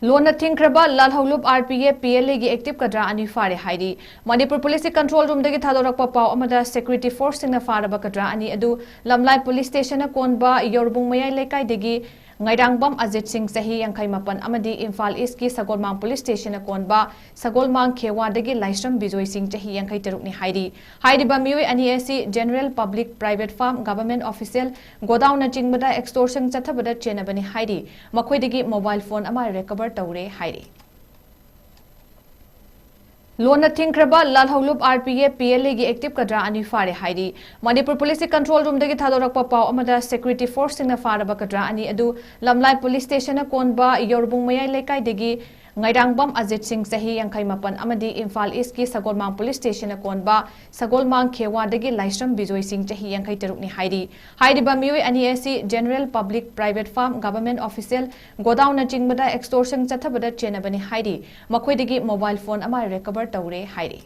Loan Thingkhraba Lalhoulup Rpf Pla gi active Cadre ani Phare Hairi manipur police control room dagi thadorakpa pau amada security force singna faraba Cadre ani adu lamlai police station na konba yorbung mayai lekai dagi ngairangbam Ajit Singh sahi yankai mapan amadi Imphal East ki Sagolmang police station na konba Sagolmang Khewa dagi Laisram Bijoy Singh sahi yankai taruk ni Hairi ba mioi ani asi general public private farm government official godown na jingbada extortion chathabada chenabani Hairi makhoi dagi mobile phone ama recover Taure Hairi. Loan Thingkhraba Lalhoulup Rpf Pla gi active Cadre ani Phare Hairi manipur police control room dagi thadorakpa pau amada security force singna faraba Cadre ani adu lamlai police station na konba yorbung mayai lekai dagi ngairangbam Ajit Singh sahi yankai mapan amadi Imphal East ki Sagolmang police station na konba Sagolmang Khewa dagi Laisram Bijoy Singh sahi yankai taruk ni Hairi ba mioi ani asi general public private farm government official godown na jingbada extortion chathabada chenabani Hairi makhoi dagi mobile phone ama recover Taure Hairi.